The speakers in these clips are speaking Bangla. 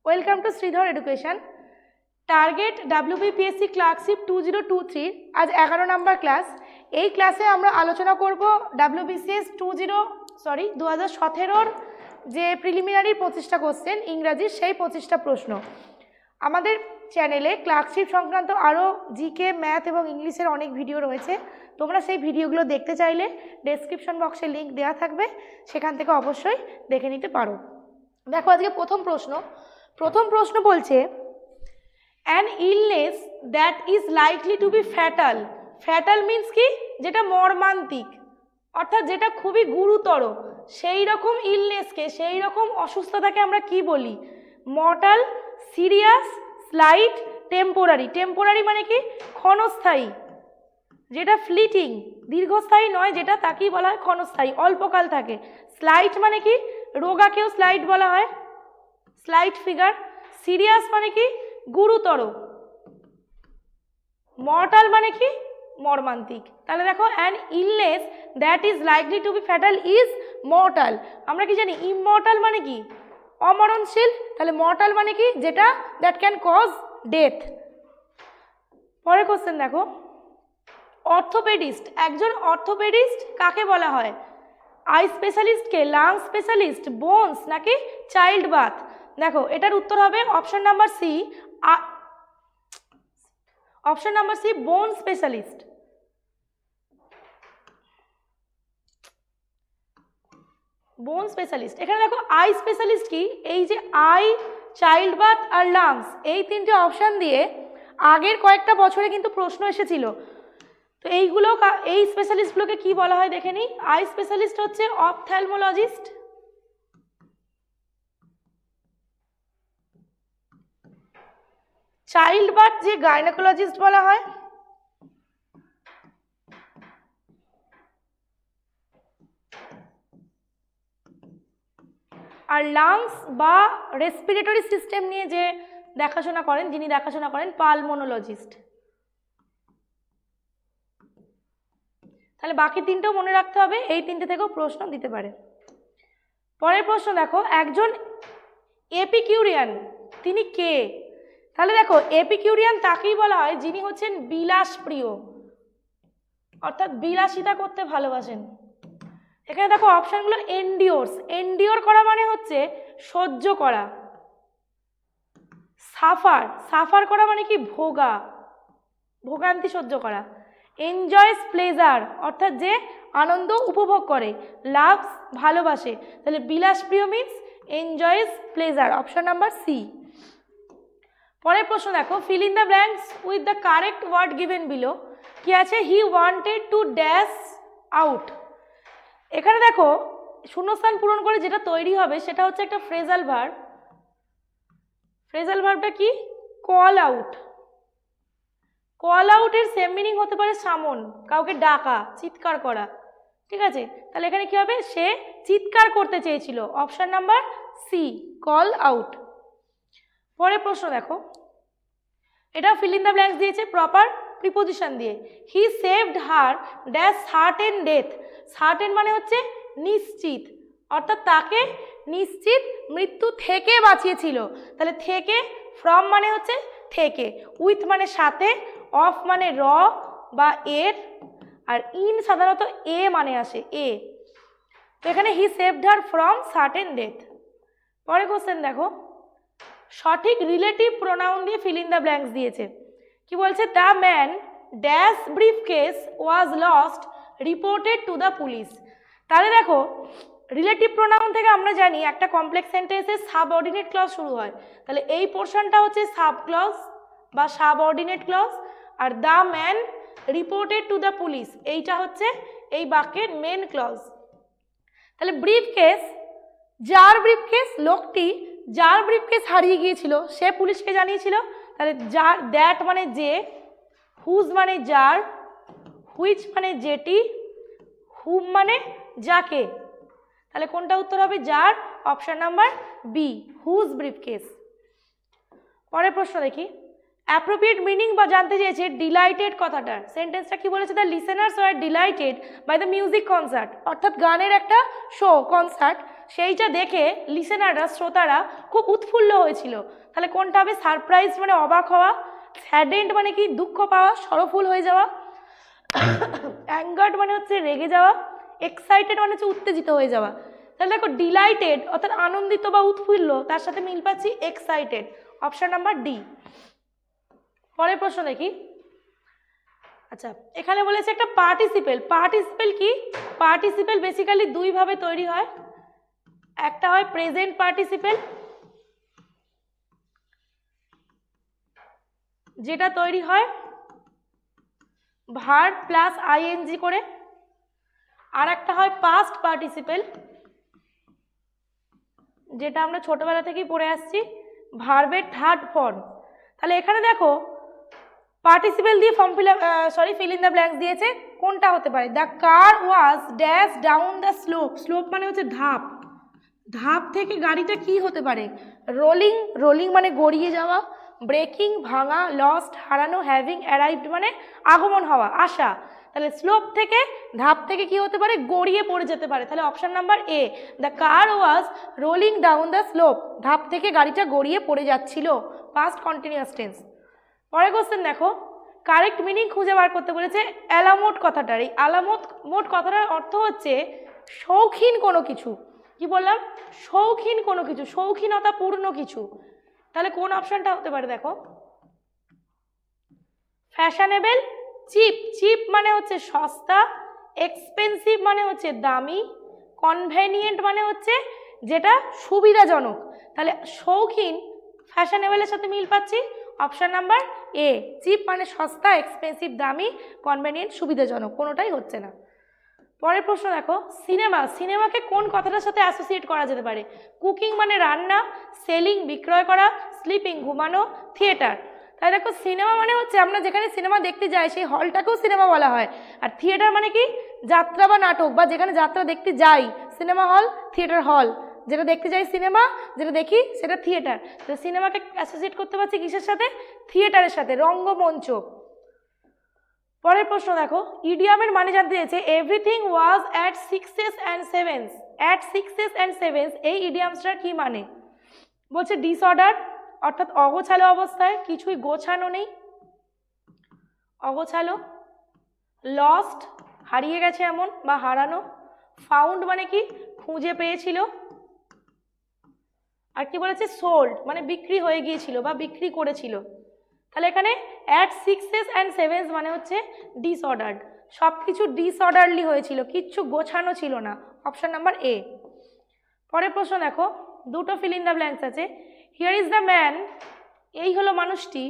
Welcome to Sridhar education. Target WBPSC clerkship 2023 আজ 11 নম্বর ক্লাস। এই ক্লাসে আমরা আলোচনা করব WBCS 2017 যে প্রিলিমিনারি 25টা কোশ্চেন ইংরাজির, সেই 25টা প্রশ্ন। আমাদের চ্যানেলে ক্লার্কশিপ সংক্রান্ত আরও জিকে, ম্যাথ এবং ইংলিশের অনেক ভিডিও রয়েছে। তোমরা সেই ভিডিওগুলো দেখতে চাইলে ডেসক্রিপশন বক্সে লিঙ্ক দেওয়া থাকবে, সেখান থেকে অবশ্যই দেখে নিতে পারো। দেখো আজকে প্রথম প্রশ্ন বলছে, an illness that is likely to be fatal. Fatal means কি? যেটা মর্মান্তিক, অর্থাৎ যেটা খুবই গুরুতর, সেই রকম ইলনেসকে, সেই রকম অসুস্থতাকে আমরা কি বলি? Mortal, serious, slight, temporary. Temporary মানে কি? ক্ষণস্থায়ী। যেটা ফ্লিটিং, দীর্ঘস্থায়ী নয় যেটা, তাকেই বলা হয় ক্ষণস্থায়ী, অল্পকাল থাকে। স্লাইট মানে কি? রোগাকেও স্লাইট বলা হয়, স্লাইট ফিগার। সিরিয়াস মানে কি? গুরুতর। মর্টাল মানে কি? মর্মান্তিক। তাহলে দেখো, an illness that is likely to be fatal is mortal. আমরা কি জানি? ইমমর্টাল মানে কি? অমরণশীল। তাহলে মর্টাল মানে কি? যেটা দ্যাট ক্যান কজ ডেথ। পরের কোশ্চেন দেখো, অর্থোপেডিস্ট। একজন অর্থোপেডিস্ট কাকে বলা হয়? আই স্পেশালিস্টকে, লাং স্পেশালিস্ট, বোনস নাকি চাইল্ড বাথ? দেখো এটার উত্তর হবে option number C, bone specialist. Bone specialist. এখানে দেখো আই স্পেশালিস্ট কি? এই যে আই, চাইল্ড বাথ আর লাংস, এই তিনটে অপশান দিয়ে আগের কয়েকটা বছরে কিন্তু প্রশ্ন এসেছিল। তো এইগুলো, এই স্পেশালিস্টগুলোকে কি বলা হয় দেখে নিই। আই স্পেশালিস্ট হচ্ছে অপথ্যালমোলজিস্ট, চাইল্ড বার্থ যে গাইনোকোলজিস্ট বলা হয়, আর লাংস বা রেসপিরেটরি সিস্টেম নিয়ে যে দেখাশোনা করেন, যিনি দেখাশোনা করেন, পালমোনোলজিস্ট। তাহলে বাকি তিনটেও মনে রাখতে হবে, এই তিনটে থেকেও প্রশ্ন দিতে পারে। পরের প্রশ্ন দেখো, একজন এপিকিউরিয়ান, তিনি কে? তাহলে দেখো, এপিকিউরিয়ান তাকেই বলা হয় যিনি হচ্ছেন বিলাসপ্রিয়, অর্থাৎ বিলাসিতা করতে ভালোবাসেন। এখানে দেখো অপশনগুলো, এন্ডিওরস, এন্ডিওর করা মানে হচ্ছে সহ্য করা। সাফার, সাফার করা মানে কি? ভোগা, ভোগান্তি সহ্য করা। এনজয়স প্লেজার, অর্থাৎ যে আনন্দ উপভোগ করে। লাভস, ভালোবাসে। তাহলে বিলাসপ্রিয় means enjoys pleasure, option number C. পরের প্রশ্ন দেখো, fill in the blanks with the correct word given below. কি আছে? He wanted to dash out. এখানে দেখো শূন্যস্থান পূরণ করে যেটা তৈরি হবে সেটা হচ্ছে একটা ফ্রেজাল ভার্ব। ফ্রেজাল ভার্বটা কি? Call out. কল আউটের সেম মিনিং হতে পারে সামন, কাউকে ডাকা, চিৎকার করা। ঠিক আছে, তাহলে এখানে কি হবে? সে চিৎকার করতে চেয়েছিল, option number C, call out. পরের প্রশ্ন দেখো, এটা ফিল ইন দ্য ব্ল্যাঙ্কস দিয়েছে প্রপার প্রিপোজিশন দিয়ে। He saved her dash certain death. Certain মানে হচ্ছে নিশ্চিত, অর্থাৎ তাকে নিশ্চিত মৃত্যু থেকে বাঁচিয়েছিল। তাহলে থেকে, ফ্রম মানে হচ্ছে থেকে, উইথ মানে সাথে, অফ মানে র বা এর, আর ইন সাধারণত এ মানে আসে, এ। তো এখানে হি saved her from certain death. পরে কোশ্চেন দেখো, সঠিক রিলেটিভ প্রোনাউন দিয়ে ফিল ইন দ্য ব্ল্যাঙ্কস দিয়েছে। কি বলছে? The man dash briefcase was lost reported to the police. তাহলে দেখো রিলেটিভ প্রোনাউন থেকে আমরা জানি একটা কমপ্লেক্স সেন্টেন্সে সাবঅর্ডিনেট ক্লজ শুরু হয়। তাহলে এই পোর্শনটা হচ্ছে সাব ক্লজ বা সাবঅর্ডিনেট ক্লজ, আর the man reported to the police এইটা হচ্ছে এই বাক্যের মেন ক্লজ। তাহলে ব্রিফকেস, যার ব্রিফকেস, লোকটি যার ব্রিফকেস হারিয়ে গিয়েছিল সে পুলিশকে জানিয়েছিল। তাহলে যার, দ্যাট মানে যে, হুজ মানে যার, হুইচ মানে যেটি, হুম মানে যাকে। তাহলে কোনটা উত্তর হবে? যার, option number B, whose briefcase. পরের প্রশ্ন দেখি, অ্যাপ্রোপ্রিয়েট মিনিং বা জানতে চেয়েছে ডিলাইটেড কথাটার। সেন্টেন্সটা কি বলেছে? The listeners were delighted by the music concert, অর্থাৎ গানের একটা শো, কনসার্ট, সেইটা দেখে লিসেনাররা, শ্রোতারা খুব উৎফুল্ল হয়েছিল। তাহলে কোনটা হবে? সারপ্রাইজ মানে অবাক হওয়া, স্যাডেন্ড মানে কি দুঃখ পাওয়া, সরফুল হয়ে যাওয়া, অ্যাঙ্গার্ড মানে হচ্ছে রেগে যাওয়া, এক্সাইটেড মানে হচ্ছে উত্তেজিত হয়ে যাওয়া। তাহলে দেখো ডিলাইটেড অর্থাৎ আনন্দিত বা উৎফুল্ল, তার সাথে মিল পাচ্ছি এক্সাইটেড, অপশন নাম্বার ডি। পরের প্রশ্ন দেখি। আচ্ছা, এখানে বলেছে একটা পার্টিসিপেল। পার্টিসিপেল কি? পার্টিসিপেল বেসিক্যালি দুইভাবে তৈরি হয়। একটা হয় প্রেজেন্ট পার্টিসিপেল, যেটা তৈরি হয় ভার্ব প্লাস আইএনজি করে। আর একটা হয় পাস্ট পার্টিসিপেল, যেটা আমরা ছোটবেলা থেকেই পড়ে আসছি, ভার্বের থার্ড ফর্ম। তাহলে এখানে দেখো পার্টিসিপেল দিয়ে ফিল ইন দ্য ব্ল্যাঙ্কস দিয়েছে। কোনটা হতে পারে? The car was dash down the slope. Slope মানে হচ্ছে ধাপ, ধাপ থেকে গাড়িটা কি হতে পারে? রোলিং, রোলিং মানে গড়িয়ে যাওয়া, ব্রেকিং ভাঙা, লস্ট হারানো, হ্যাভিং অ্যারাইভড মানে আগমন হওয়া, আসা। তাহলে স্লোপ থেকে, ধাপ থেকে কি হতে পারে? গড়িয়ে পড়ে যেতে পারে। তাহলে option number A, the car was rolling down the slope, ধাপ থেকে গাড়িটা গড়িয়ে পড়ে যাচ্ছিল, পাস্ট কন্টিনিউয়াস টেন্স। পরের কোশ্চেন দেখো, কারেক্ট মিনিং খুঁজে বার করতে বলেছে অ্যালামোট কথাটার। এই মোট কথাটার অর্থ হচ্ছে শৌখিন কোনো কিছু। কি বললাম? শৌখিন কোনো কিছু, শৌখিনতা পূর্ণ কিছু। তাহলে কোন অপশনটা হতে পারে? দেখো, ফ্যাশনেবল, চিপ, চিপ মানে হচ্ছে সস্তা, এক্সপেন্সিভ মানে হচ্ছে দামি, কনভেনিয়েন্ট মানে হচ্ছে যেটা সুবিধাজনক। তাহলে শৌখিন ফ্যাশনেবলের সাথে মিল পাচ্ছি, অপশন নাম্বার এ। চিপ মানে সস্তা, এক্সপেন্সিভ দামি, কনভেনিয়েন্ট সুবিধাজনক, কোনোটাই হচ্ছে না। পরের প্রশ্ন দেখো, সিনেমা, সিনেমাকে কোন কথাটার সাথে অ্যাসোসিয়েট করা যেতে পারে? কুকিং মানে রান্না, সেলিং বিক্রয় করা, স্লিপিং ঘুমানো, থিয়েটার। তাই দেখো সিনেমা মানে হচ্ছে আমরা যেখানে সিনেমা দেখতে যাই সেই হলটাকেও সিনেমা বলা হয়। আর থিয়েটার মানে কি? যাত্রা বা নাটক, বা যেখানে যাত্রা দেখতে যাই, সিনেমা হল, থিয়েটার হল। যেটা দেখতে যাই সিনেমা, যেটা দেখি সেটা থিয়েটার। তো সিনেমাকে অ্যাসোসিয়েট করতে পারছি কিসের সাথে? থিয়েটারের সাথে, রঙ্গমঞ্চ। পরের প্রশ্ন দেখো, ইডিয়ামের মানে জানতে চেয়েছে everything was at sixes and sevens. At sixes and sevens, এই ইডিয়ামসটার কি মানে? বলছে ডিসঅর্ডার অর্থাৎ অগোছালো অবস্থায়, কিছুই গোছানো নেই, অগোছালো। লস্ট হারিয়ে গেছে এমন বা হারানো। ফাউন্ড মানে কি? খুঁজে পেয়েছিল। আর কি বলেছে? সোল্ড মানে বিক্রি হয়ে গিয়েছিল বা বিক্রি করেছিল। তাহলে এখানে অ্যাট সিক্সেস অ্যান্ড সেভেন্স মানে হচ্ছে ডিসঅর্ডার্ড, সব কিছু ডিসঅর্ডারলি হয়েছিল, কিচ্ছু গোছানো ছিল না, অপশন নাম্বার এ। পরের প্রশ্ন দেখো, দুটো ফিল ইন দ্য ব্ল্যাঙ্কস আছে। হিয়ার ইজ দ্য ম্যান, এই হলো মানুষটি,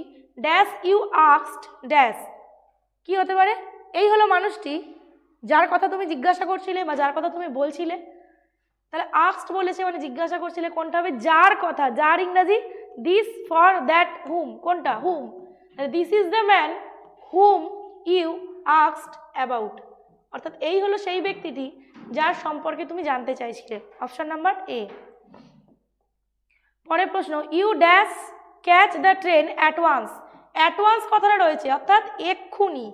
ড্যাশ ইউ আস্কড ড্যাশ। কি হতে পারে? এই হলো মানুষটি যার কথা তুমি জিজ্ঞাসা করছিলে বা যার কথা তুমি বলছিলে। তাহলে আস্কড বলেছে মানে জিজ্ঞাসা করছিলে, কোনটা হবে? যার কথা, যার ইংরাজি দিস, ফর দ্যাট, হুম, কোনটা? হুম। তাহলে this is the man whom you asked about, অর্থাৎ এই হলো সেই ব্যক্তিটি যার সম্পর্কে তুমি জানতে চাইছিলে, অপশন নাম্বার এ। পরের প্রশ্ন, you dash catch the train at once. At once কথাটা রয়েছে অর্থাৎ এক্ষুনি,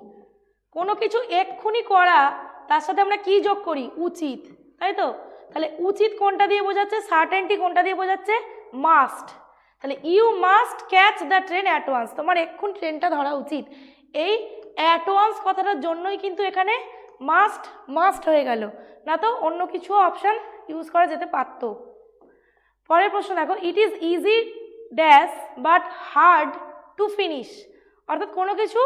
কোনো কিছু এক্ষুনি করা, তার সাথে আমরা কি যোগ করি? উচিত, তাই তো? তাহলে উচিত কোনটা দিয়ে বোঝাচ্ছে? সার্টেনটি কোনটা দিয়ে বোঝাচ্ছে? মাস্ট। তাহলে you must catch the train at once, তোমার এক্ষুনি ট্রেনটা ধরা উচিত। এই অ্যাট ওয়ান্স কথাটার জন্যই কিন্তু এখানে মাস্ট মাস্ট হয়ে গেল, না তো অন্য কিছু অপশান ইউজ করা যেতে পারত। পরের প্রশ্ন দেখো, ইট is easy dash but hard to finish, অর্থাৎ কোনো কিছু,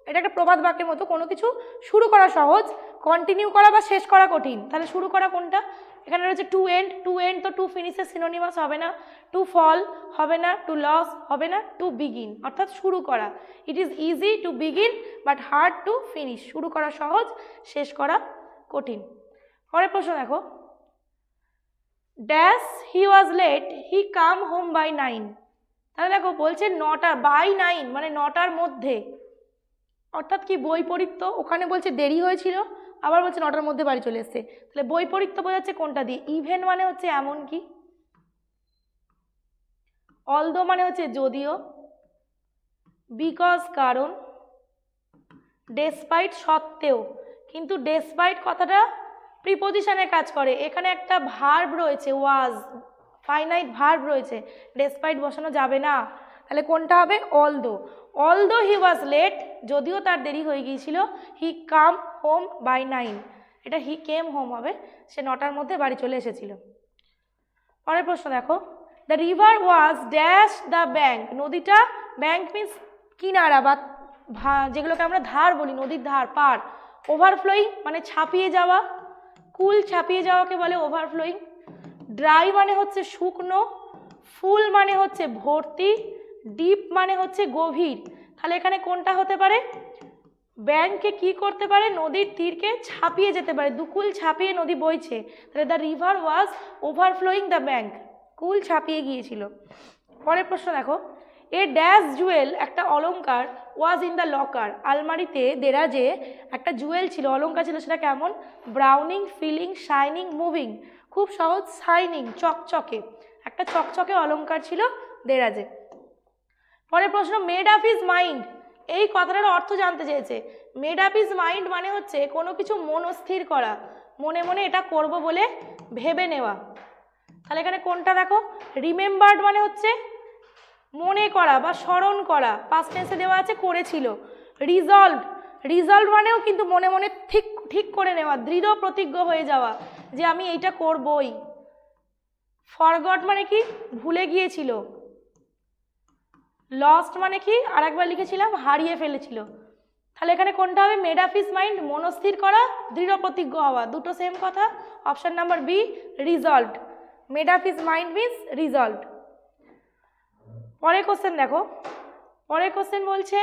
এটা একটা প্রবাদ বাক্যের মতো, কোনো কিছু শুরু করা সহজ, কন্টিনিউ করা বা শেষ করা কঠিন। তাহলে শুরু করা কোনটা? এখানে রয়েছে টু এন্ড, টু এন্ড তো টু ফিনিশের সিনোনিমাস হবে না, টু ফল হবে না, টু লস হবে না, টু বিগিন অর্থাৎ শুরু করা। It is easy to begin but hard to finish, শুরু করা সহজ, শেষ করা কঠিন। পরের প্রশ্ন দেখো, dash he was late he came home by 9। তাহলে দেখো বলছে নটা, বাই 9 মানে নটার মধ্যে, অর্থাৎ কি? বৈপরীত্য। ওখানে বলছে দেরি হয়েছিল, আবার বলছে নটার মধ্যে বাড়ি চলে এসছে। তাহলে বৈপরীত্য বোঝাচ্ছে কোনটা দিয়ে? ইভেন মানে হচ্ছে এমন কি, অলদো মানে হচ্ছে যদিও, বিকজ কারণ, ডেসপাইট সত্ত্বেও। কিন্তু ডেসপাইট কথাটা প্রিপোজিশনের কাজ করে। এখানে একটা ভার্ব রয়েছে ওয়াজ, ফাইনাইট ভার্ব রয়েছে, ডেসপাইট বসানো যাবে না, তাহলে কোনটা হবে? অলদো হি ওয়াজ লেট, যদিও তার দেরি হয়ে গিয়েছিল, হি কাম হোম বাই 9, এটা হি কেম হোম হবে, সে 9টার মধ্যে বাড়ি চলে এসেছিল। পরের প্রশ্ন দেখো, the river was dash the bank, নদীটা, ব্যাঙ্ক মিন্স কিনারা বা যেগুলোকে আমরা ধার বলি, নদীর ধার, পার। ওভারফ্লোয়িং মানে ছাপিয়ে যাওয়া, কুল ছাপিয়ে যাওয়াকে বলে ওভারফ্লোয়িং। ড্রাই মানে হচ্ছে শুকনো, ফুল মানে হচ্ছে ভর্তি, ডিপ মানে হচ্ছে গভীর। তাহলে এখানে কোনটা হতে পারে? ব্যাঙ্ককে কি করতে পারে? নদীর তীরকে ছাপিয়ে যেতে পারে, দুকুল ছাপিয়ে নদী বইছে, তাহলে the river was overflowing the bank, কুল ছাপিয়ে গিয়েছিল। পরের প্রশ্ন দেখো, এ ড্যাশ জুয়েল, একটা অলংকার, ওয়াজ ইন দ্য লকার, আলমারিতে দেরাজে একটা জুয়েল ছিল, অলংকার ছিল, সেটা কেমন? Browning, filling, shining, moving. খুব সহজ, শাইনিং, চকচকে, একটা চকচকে অলংকার ছিল দেরাজে। পরের প্রশ্ন, মেড আপ হিজ মাইন্ড, এই কথাটার অর্থ জানতে চেয়েছে। মেড আপ হিজ মাইন্ড মানে হচ্ছে কোনো কিছু মনস্থির করা, মনে মনে এটা করব বলে ভেবে নেওয়া। তাহলে এখানে কোনটা দেখো? রিমেম্বার্ড মানে হচ্ছে মনে করা বা স্মরণ করা, পাস্ট টেন্সে দেওয়া আছে করেছিল। রিজলভ মানেও কিন্তু মনে মনে ঠিক করে নেওয়া, দৃঢ় প্রতিজ্ঞ হয়ে যাওয়া যে আমি এইটা করবই। ফরগট মানে কি? ভুলে গিয়েছিল। লস্ট মানে কি? আরেকবার লিখেছিলাম হারিয়ে ফেলেছিল। তাহলে এখানে কোনটা হবে? মেড আপ হিজ মাইন্ড, মনস্থির করা, দৃঢ় প্রতিজ্ঞ হওয়া, দুটো সেম কথা। Option number B, resolved. Made up his mind means resolved. পরের কোশ্চেন দেখো, পরের কোশ্চেন বলছে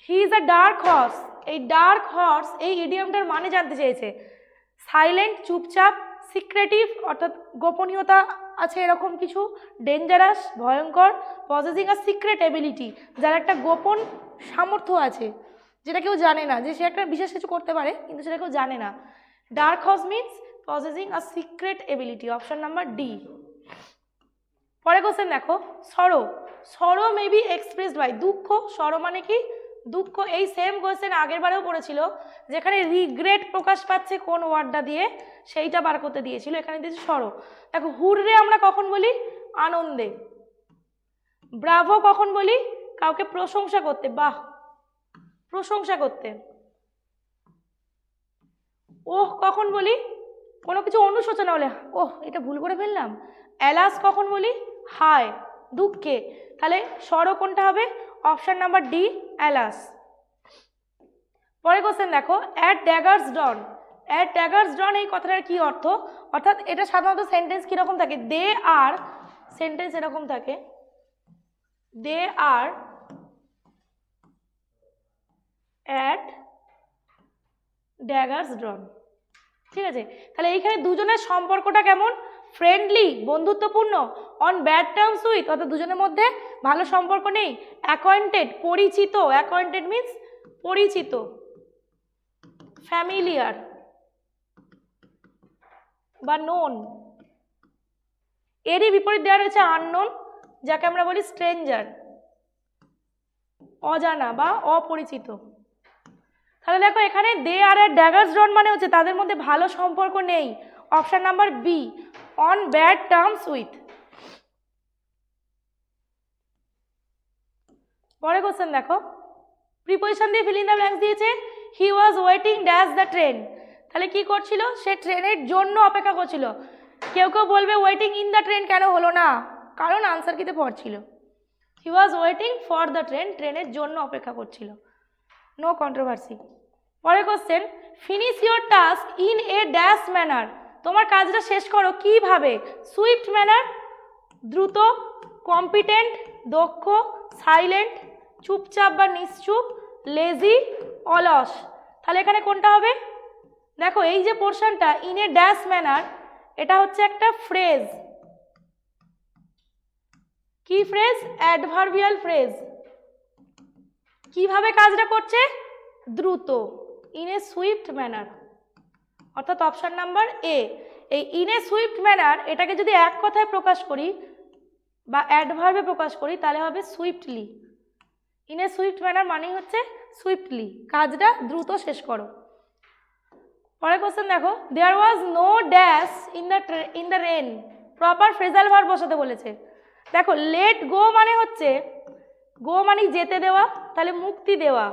he is a dark horse, এই ডার্ক হর্স, এই ইডিয়ামটার মানে জানতে চেয়েছে। সাইলেন্ট চুপচাপ, সিক্রেটিভ অর্থাৎ গোপনীয়তা আছে এরকম কিছু, ডেঞ্জারাস ভয়ঙ্কর, পজেসিং আ সিক্রেট এবিলিটি, যার একটা গোপন সামর্থ্য আছে যেটা কেউ জানে না, যে সে একটা বিশেষ কিছু করতে পারে কিন্তু সেটা কেউ জানে না। ডার্ক হর্স মিন্স পজেসিং আ secret ability, option number D. পরের কোশ্চেন দেখো, সরো মে বি এক্সপ্রেসড বাই, দুঃখ, সরো মানে কি? দুঃখ। এই সেম কোশ্চেন আগের বারেও পড়েছিল, যেখানে রিগ্রেট প্রকাশ পাচ্ছে কোন ওয়ার্ডটা দিয়ে সেইটা বার করতে দিয়েছিল, এখানে দিয়েছে সরো। দেখো, হুররে আমরা কখন বলি? আনন্দে। ব্রাভো কখন বলি? কাউকে প্রশংসা করতে, বাহ, প্রশংসা করতে। ওহ কখন বলি? কোনো কিছু অনুশোচনা হলে, ওহ এটা ভুল করে ফেললাম। অ্যালাস কখন বলি? হায়, দুঃখে। তাহলে সরো কোনটা হবে? Option number D, alas. পরের কোশ্চেন দেখো, at daggers drawn, at daggers drawn এই কথাটার কি অর্থ? অর্থাৎ এটা সাধারণত সেন্টেন্স কিরকম থাকে? দে আর, সেন্টেন্স এরকম থাকে, দে আর অ্যাট ড্যাগার্স ডন, ঠিক আছে? তাহলে এইখানে দুজনের সম্পর্কটা কেমন? ফ্রেন্ডলি, বন্ধুত্বপূর্ণ। অন ব্যাড টার্মস উইথ, অর্থাৎ দুজনের মধ্যে ভালো সম্পর্ক নেই। অ্যাকোয়েন্টেড, পরিচিত, অ্যাকোয়েন্টেড মিন্স পরিচিত। ফ্যামিলিয়ার বা নোন। এরই বিপরীত দেওয়া রয়েছে আননোন, যাকে আমরা বলি স্ট্রেঞ্জার, অজানা বা অপরিচিত। তাহলে দেখো এখানে দে আর এর ড্যাগার্স ডন মানে হচ্ছে তাদের মধ্যে ভালো সম্পর্ক নেই, option number B, on bad terms with. পরের কোশ্চেন দেখো, প্রিপোজিশন দিয়ে ফিল ইন দ্য ব্ল্যাঙ্কস দিয়েছে। He was waiting dash the train, তাহলে কি করছিল? সে ট্রেনের জন্য অপেক্ষা করছিল। কেউ কেউ বলবে ওয়েটিং ইন দ্য ট্রেন কেন হলো না? কারণ আনসার কিতে পড়ছিল। He was waiting for the train, ট্রেনের জন্য অপেক্ষা করছিল, নো কন্ট্রোভার্সি। পরের question, finish your task in a dash manner, তোমার কাজটা শেষ করো কিভাবে? সুইফট ম্যানার, দ্রুত, কম্পিটেন্ট, দক্ষ, সাইলেন্ট, চুপচাপ বা নিশ্চুপ, লেজি, অলস। তাহলে এখানে কোনটা হবে? দেখো এই যে পোর্শনটা ইন এ ড্যাশ ম্যানার, এটা হচ্ছে একটা ফ্রেজ। কি ফ্রেজ? Adverbial phrase. কিভাবে কাজটা করছে? দ্রুত, ইন এ সুইফট ম্যানার, অর্থাৎ অপশন নাম্বার এ। এই ইন এ সুইফট ম্যানার এটাকে যদি এক কথায় প্রকাশ করি বা অ্যাডভার্বে প্রকাশ করি তাহলে হবে swiftly. In a Swift manner মানেই হচ্ছে সুইফটলি, কাজটা দ্রুত শেষ করো। পরের কোশ্চেন দেখো, there was no dash in the rain, proper phrasal verb বসাতে বলেছে। দেখো লেট গো মানে হচ্ছে, গো মানে যেতে দেওয়া, তাহলে মুক্তি দেওয়া।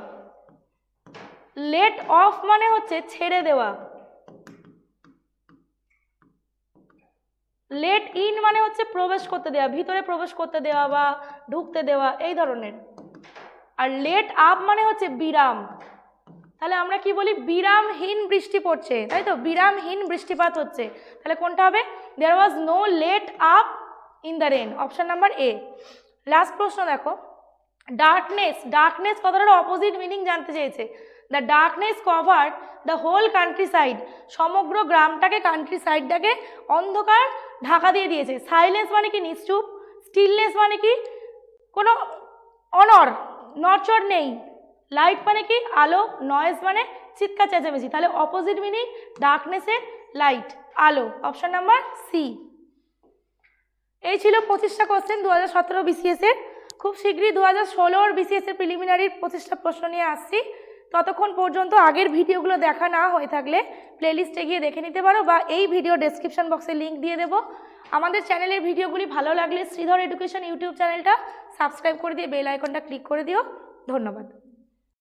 লেট অফ মানে হচ্ছে ছেড়ে দেওয়া। লেট ইন মানে হচ্ছে প্রবেশ করতে দেওয়া, ভিতরে প্রবেশ করতে দেওয়া বা ঢুকতে দেওয়া, এই ধরনের। আর লেট আপ মানে হচ্ছে বিরাম। তাহলে আমরা কি বলি, বিরামহীন বৃষ্টি পড়ছে, তাই তো, বিরামহীন বৃষ্টিপাত হচ্ছে। তাহলে কোনটা হবে, there was no let up in the rain, option number A. Last প্রশ্ন দেখো, ডার্কনেস, ডার্কনেস কথাটার অপোজিট মিনিং জানতে চেয়েছে। The darkness covered the whole countryside, সমগ্র গ্রামটাকে, কান্ট্রি সাইডটাকে অন্ধকার ঢাকা দিয়ে দিয়েছে। সাইলেন্স মানে কি নিশ্চুপ, স্টিলনেস মানে কি কোনো অনড়, নড়চড় নেই। লাইট মানে কি আলো, নয়েজ মানে চিৎকার চেঁচামেচি। তাহলে অপোজিট মিনিং ডার্কনেসের লাইট, আলো, অপশন নাম্বার সি। এই ছিল 25টা কোশ্চেন 2017 BCS এর। খুব শীঘ্রই 2016 BCS এর প্রিলিমিনারির 25টা প্রশ্ন নিয়ে আসছি। ততক্ষণ পর্যন্ত আগের ভিডিওগুলো দেখা না হয়ে থাকলে প্লেলিস্টে গিয়ে দেখে নিতে পারো, বা এই ভিডিও ডেসক্রিপশন বক্সে লিঙ্ক দিয়ে দেবো। আমাদের চ্যানেলের ভিডিওগুলি ভালো লাগলে শ্রীধর এডুকেশন ইউটিউব চ্যানেলটা সাবস্ক্রাইব করে দিয়ে বেল আইকনটা ক্লিক করে দিও। ধন্যবাদ।